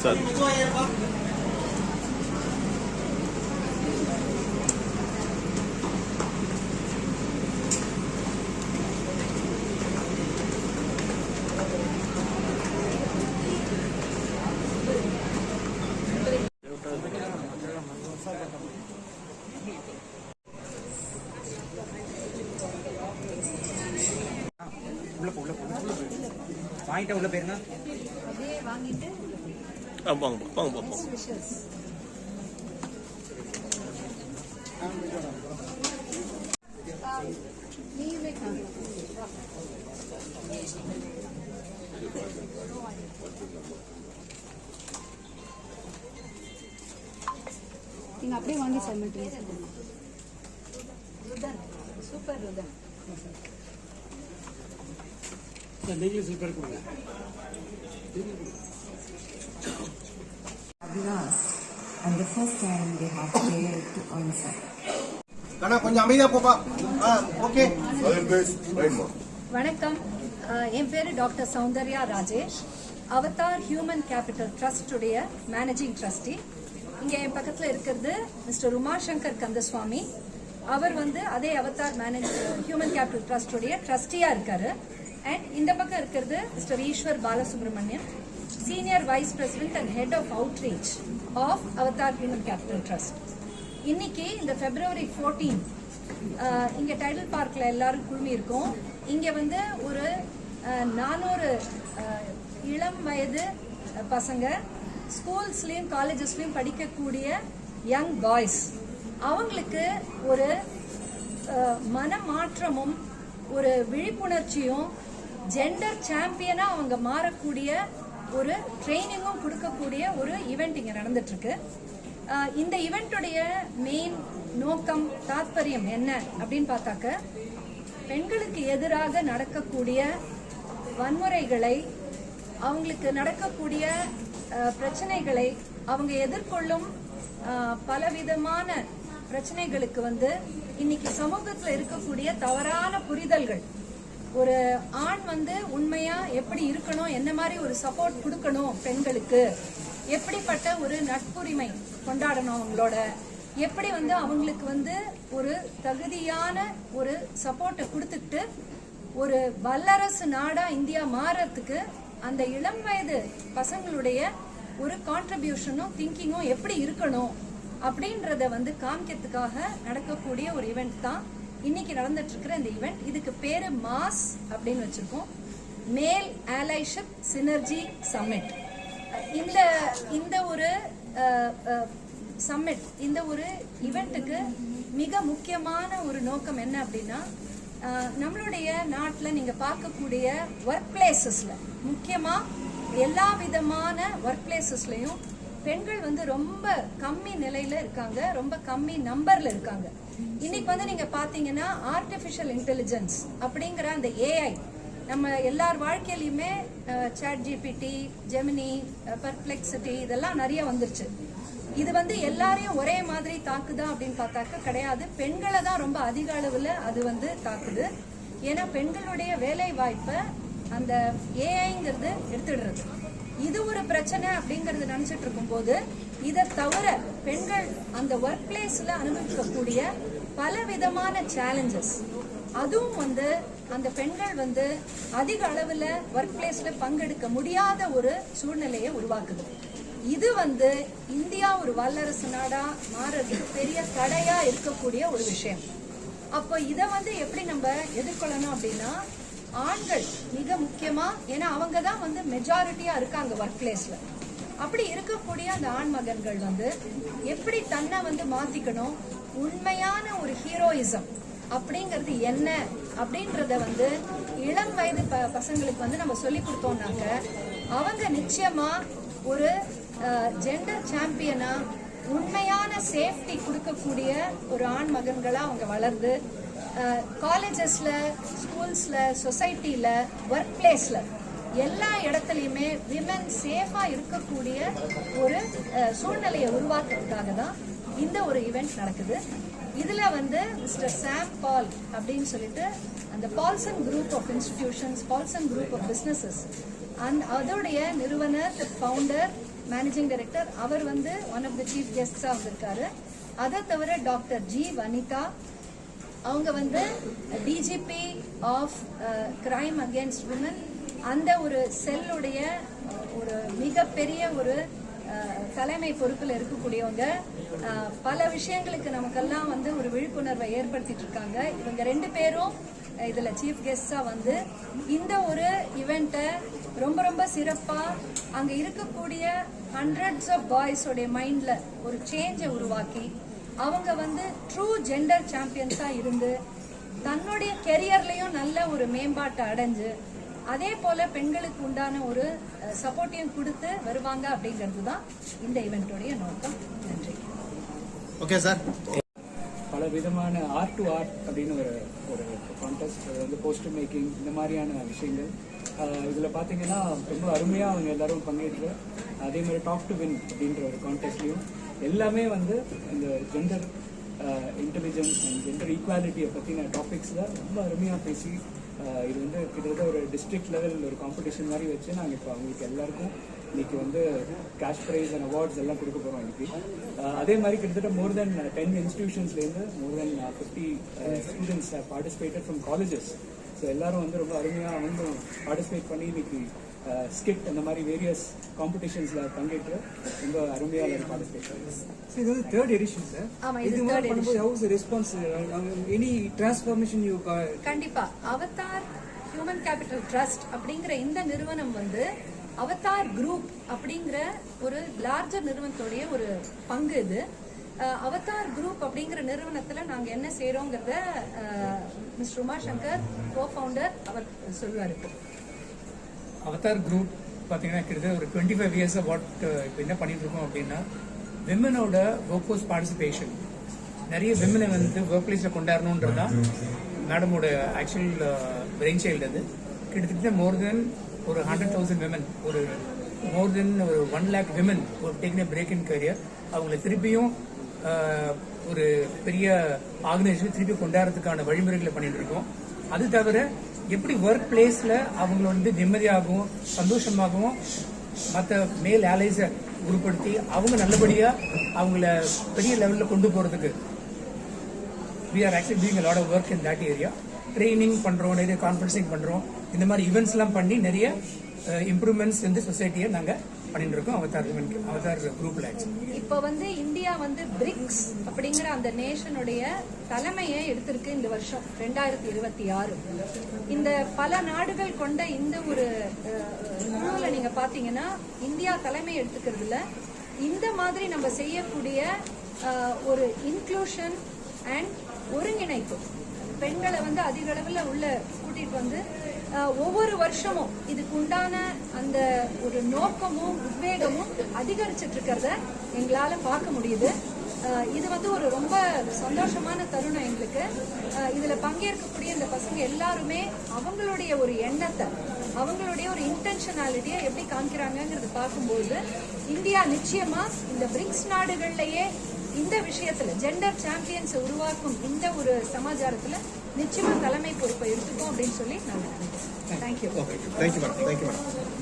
Sir. வாங்கிட்டு உள்ள போயிருங்க. அப்படியே வாங்கிட்டு வாங்க வாங்க வாங்க. நீங்க அப்படியே வாங்கி சமைட்டு சூப்பர் ருதன். நீங்களும் சூப்பர் கொடுங்க. And the first time they have failed to answer. கண்ணா கொஞ்சம் அமைதியா போப்பா. ஓகே. வணக்கம். என் பேரு doctor Soundarya Rajesh. Avatar human capital trust உடைய மேனேஜிங் ட்ரஸ்டி. இங்க என் பக்கத்துல இருக்கிறது மிஸ்டர் உமாசங்கர் கந்தசுவாமி. அவர் அதே அவதார் ஹியூமன் கேபிட்டல் ட்ரஸ்ட் உடைய ட்ரஸ்டியா இருக்காரு. அண்ட் இந்த பக்கம் இருக்கிறது mister Eshwar Balasubramanian, senior vice president and head of outreach of Avtar human capital trust. இன்னைக்கு இந்த February 14 இங்க டைடல் பார்க்ல எல்லாரும் குழுமி இருக்கோம். இங்க ஒரு 400 இளம் வயது பசங்க ஸ்கூல்ஸ்லயும் காலேஜஸ்லயும் படிக்கக்கூடிய யங் பாய்ஸ், அவங்களுக்கு ஒரு மனமாற்றமும் ஒரு விழிப்புணர்ச்சியும் ஜெண்டர் சாம்பியனா அவங்க மாறக்கூடிய ஒரு ட்ரைனிங்கும் கொடுக்கக்கூடிய ஒரு ஈவெண்ட் இங்க நடந்துட்டு இருக்கு. இந்த ஈவெண்ட்டுடைய மெயின் நோக்கம் தாத்பரியம் என்ன அப்படின்னு பார்த்தாக்க, பெண்களுக்கு எதிராக நடக்கக்கூடிய வன்முறைகளை, அவங்களுக்கு நடக்கக்கூடிய பிரச்சனைகளை, அவங்க எதிர்கொள்ளும் பலவிதமான பிரச்சனைகளுக்கு இன்னைக்கு சமூகத்துல இருக்கக்கூடிய தவறான புரிதல்கள், ஒரு ஆண் உண்மையா எப்படி இருக்கணும், என்ன மாதிரி ஒரு சப்போர்ட் கொடுக்கணும் பெண்களுக்கு, எப்படிப்பட்ட ஒரு நட்புரிமை கொண்டாடணும் அவங்களோட, எப்படி அவங்களுக்கு ஒரு தகுதியான ஒரு சப்போர்ட்டை கொடுத்துட்டு ஒரு வல்லரசு நாடா இந்தியா மாறத்துக்கு அந்த இளம் வயது பசங்களுடைய ஒரு கான்ட்ரிபியூஷனும் திங்கிங்கும் எப்படி இருக்கணும் அப்படின்றத காமிக்கிறதுக்காக நடக்கக்கூடிய ஒரு ஈவெண்ட் தான் இன்னைக்கு நடந்துட்டு இருக்கிற இந்த ஈவெண்ட். இதுக்கு பேரு மாஸ் அப்படின்னு வச்சிருக்கோம், மேல் அலைஷிப் சினர்ஜி சம்மிட். இந்த ஒரு சம்மிட், இந்த ஒரு ஈவெண்ட்டுக்கு மிக முக்கியமான ஒரு நோக்கம் என்ன அப்படின்னா, நம்மளுடைய நாட்டில் நீங்க பார்க்கக்கூடிய ஒர்க் பிளேசஸ்ல, முக்கியமா எல்லா விதமான ஒர்க் பிளேசஸ்லயும் பெண்கள் ரொம்ப கம்மி நிலையில இருக்காங்க, ரொம்ப கம்மி நம்பர்ல இருக்காங்க. இன்னைக்கு நீங்க பாத்தீங்கன்னா ஆர்டிபிஷியல் இன்டெலிஜென்ஸ் அப்படிங்கிற அந்த ஏஐ நம்ம எல்லார் வாழ்க்கையிலுமே சாட் ஜிபிடி, ஜெமினி, பெர்ப்ளெக்சிட்டி இதெல்லாம் நிறைய வந்துருச்சு. இது எல்லாரையும் ஒரே மாதிரி தாக்குதா அப்படின்னு பார்த்தாக்க கிடையாது. பெண்களை தான் ரொம்ப அதிக அளவுல அது தாக்குது. ஏன்னா பெண்களுடைய வேலை வாய்ப்பை அந்த ஏஐங்கிறது எடுத்துடுறது. இது ஒரு பிரச்சனை அப்படிங்கறது நினைச்சிட்டு இருக்கும் போது, இதை தவிர பெண்கள் அந்த ஒர்க் பிளேஸ்ல அனுபவிக்கக்கூடிய பல விதமான சேலஞ்சஸ், அதுவும் அந்த பெண்கள் அதிக அளவுல ஒர்க் பிளேஸ்ல பங்கெடுக்க முடியாத ஒரு சூழ்நிலையை உருவாக்குது. இது இந்தியா ஒரு வல்லரசு நாடா மாறதுக்கு பெரிய தடையா இருக்கக்கூடிய ஒரு விஷயம். அப்போ இதை எப்படி நம்ம எதிர்கொள்ளணும் அப்படின்னா, ஆண்கள் மிக முக்கியமா, ஏன்னா அவங்க தான் மெஜாரிட்டியா இருக்காங்க ஒர்க் பிளேஸ்ல. அப்படி இருக்கக்கூடிய அந்த ஆண் மகன்கள் எப்படி தன்னை மாத்திக்கணும், உண்மையான ஒரு ஹீரோயிசம் அப்படிங்கிறது என்ன அப்படின்றத இளம் வயது பசங்களுக்கு நம்ம சொல்லி கொடுத்தோம்னாக்க, அவங்க நிச்சயமா ஒரு ஜெண்டர் சாம்பியனா, உண்மையான சேஃப்டி கொடுக்கக்கூடிய ஒரு ஆண் மகன்களா அவங்க வளர்ந்து காலேஜஸ்ல, ஸ்கூல்ஸ்ல, சொசைட்டில, ஒர்க் பிளேஸ்ல எல்லா இடத்துலயுமே விமன் சேஃபா இருக்கக்கூடிய ஒரு சூழ்நிலையை உருவாக்குறதுக்காக தான் இந்த ஒரு ஈவெண்ட் நடக்குது. இதுல மிஸ்டர் சாம் பால் அப்படின்னு சொல்லிட்டு அந்த Paulson group of institutions, Paulson group of businesses, அதோடைய நிறுவனர், ஃபவுண்டர் மேனேஜிங் டைரக்டர், அவர் வந்து ஒன் ஆஃப் த சீஃப் கெஸ்ட்ஸாக வந்திருக்காரு. அதை தவிர டாக்டர் ஜி வனிதா, அவங்க வந்து DGP of crime against women, அந்த ஒரு செல்லுடைய ஒரு மிகப்பெரிய ஒரு தலைமை பொறுப்பில் இருக்கக்கூடியவங்க. பல விஷயங்களுக்கு நமக்கெல்லாம் வந்து ஒரு விழிப்புணர்வை ஏற்படுத்திட்டு இருக்காங்க. இவங்க 2 பேரும் இதுல சீஃப் கெஸ்டா வந்து இந்த ஒரு இவெண்ட்டை ரொம்ப ரொம்ப சிறப்பா அங்க இருக்கக்கூடிய ஹண்ட்ரட்ஸ் ஆஃப் பாய்ஸோடைய மைண்ட்ல ஒரு சேஞ்சை உருவாக்கி அவங்க வந்து ட்ரூ ஜெண்டர் சாம்பியன்ஸா இருந்து தன்னுடைய கெரியர்லயும் நல்ல ஒரு மேம்பாட்டை அடைஞ்சு அதே போல பெண்களுக்கு உண்டான ஒரு சப்போர்ட்டையும் கொடுத்து வருவாங்க அப்படிங்கிறது தான் இந்த இவெண்டோடைய நோக்கம். நன்றி. Okay sir. பல விதமான ஆர்ட் டு ஆர்ட் அப்படின்னு ஒரு கான்டெஸ்ட், வந்து போஸ்டர் மேக்கிங், இந்த மாதிரியான விஷயங்கள் இதில் பார்த்தீங்கன்னா ரொம்ப அருமையாக அவங்க எல்லாரும் பங்கேற்று, அதே மாதிரி டாக் டு வின் அப்படின்ற ஒரு கான்டெஸ்ட்லையும் எல்லாமே வந்து இந்த ஜெண்டர் இன்டெலிஜென்ஸ் அண்ட் ஜெண்டர் ஈக்குவாலிட்டியை பற்றின டாபிக்ஸில் ரொம்ப அருமையாக பேசி இது வந்து கிட்டத்தட்ட ஒரு டிஸ்ட்ரிக்ட் லெவல் ஒரு காம்படிஷன் மாதிரி வச்சு நாங்கள் இப்போ அவங்களுக்கு எல்லாருக்கும் இன்னைக்கு வந்து கேஷ் ப்ரைஸ் அண்ட் அவார்ட்ஸ் எல்லாம் கொடுக்க போகிறோம் இன்னைக்கு. அதே மாதிரி கிட்டத்தட்ட மோர் தென் 10 இன்ஸ்டிடியூஷன்ஸ்லேருந்து மோர் தென் 50 students participated from colleges. So எல்லாரும் வந்து ரொம்ப அருமையாக அவங்க பார்ட்டிசிபேட் பண்ணி இன்னைக்கு ஸ்கிட் அந்த மாதிரி வேரியஸ் காம்படிஷன்ஸில் பங்கேற்று ரொம்ப அருமையாக பார்ட்டிசிபேட் பண்ணுறாங்க. இது வந்து 3rd எடிஷன் சார். இது மாதிரி பண்ணும்போது how is the response? Any transformation you got? கண்டிப்பா அவதார் ஹியூமன் கேபிட்டல் ட்ரஸ்ட் அப்படிங்கிற இந்த நிறுவனம் வந்து அவதார் குரூப் அப்படிங்கிற ஒரு லார்ஜர் நிறுவனத்துடைய ஒரு பங்கு இது. அவதார் குரூப் அப்படிங்கிற நிறுவனத்துல நாங்க என்ன செய்யறோங்கிறத மிஸ்டர் உமாசங்கர் கோ-ஃபவுண்டர் அவர் சொல்லுவார். இப்போ அவதார் குரூப் பார்த்தீங்கன்னா கிட்டத்தட்ட ஒரு 25 இயர்ஸாக இப்போ என்ன பண்ணிட்டு இருக்கோம் அப்படின்னா, விமனோட ஒர்க் ஃபோர்ஸ் பார்ட்டிசிபேஷன், நிறைய விமனை வந்து ஒர்க் பிளேஸில் கொண்டாடணுன்றது தான் மேடமோட ஆக்சுவல் பிரெயின் சைல்டு. அது கிட்டத்தட்ட மோர் தென் ஒரு 100,000 விமன், ஒரு மோர் தென் ஒரு 1 lakh விமன் ஒரு டேக்கின பிரேக் இன் கரியர் அவங்கள திருப்பியும் ஒரு பெரிய ஆர்கனைசேஷன் திருப்பி கொண்டாடுறதுக்கான வழிமுறைகளை பண்ணிட்டு இருக்கோம். அது தவிர எப்படி ஒர்க் பிளேஸ்ல அவங்கள வந்து நிம்மதியாகவும் சந்தோஷமாகவும் மற்ற மேல் ஆலைஸை உருப்படுத்தி அவங்க நல்லபடியா அவங்கள பெரிய லெவலில் கொண்டு போறதுக்கு we are actually doing a lot of work in that area. Training பண்றோம், நிறைய கான்ஃபரன்சிங் பண்றோம், இந்த மாதிரி ஈவெண்ட்ஸ் எல்லாம் பண்ணி நிறைய இம்ப்ரூவ்மெண்ட்ஸ் இந்த சொசைட்டியை நாங்க பண்ணிட்டு இருக்கோம் அவதார் குரூப்ல. இப்போ வந்து இந்தியா வந்து பிரிக்ஸ் அப்படிங்கிற அந்த நேஷனுடைய தலைமையை எடுத்திருக்கு இந்த வருஷம் 2026. இந்த பல நாடுகள் கொண்ட இந்த ஒரு குழுல நீங்க பாத்தீங்கன்னா இந்தியா தலைமை எடுத்துக்கிறதுல இந்த மாதிரி நம்ம செய்யக்கூடிய ஒரு இன்க்ளூஷன் அண்ட் ஒருங்கிணைப்பு, பெண்களை வந்து அதிக அளவில் உள்ள கூட்டிட்டு வந்து ஒவ்வொரு வருஷமும் இதுக்கு உண்டான அந்த ஒரு நோக்கமும் உத்வேகமும் அதிகரிச்சிட்டு இருக்கிறத எங்களால பார்க்க முடியுது. இது வந்து ஒரு ரொம்ப சந்தோஷமான தருணம் எங்களுக்கு. இதுல பங்கேற்கக்கூடிய இந்த பசங்க எல்லாருமே அவங்களுடைய ஒரு எண்ணத்தை, அவங்களுடைய ஒரு இன்டென்ஷனாலிட்டியை எப்படி காமிக்கிறாங்கிறது பார்க்கும்போது இந்தியா நிச்சயமா இந்த பிரிக்ஸ் நாடுகள்லயே இந்த விஷயத்துல ஜெண்டர் சாம்பியன்ஸ் உருவாக்கும் இந்த ஒரு சமாச்சாரத்துல நிச்சயமா தலைமை பொறுப்பை எடுத்துக்கோம் அப்படின்னு சொல்லி நான் நினைக்கிறேன். தேங்க்யூ. Thank you madam.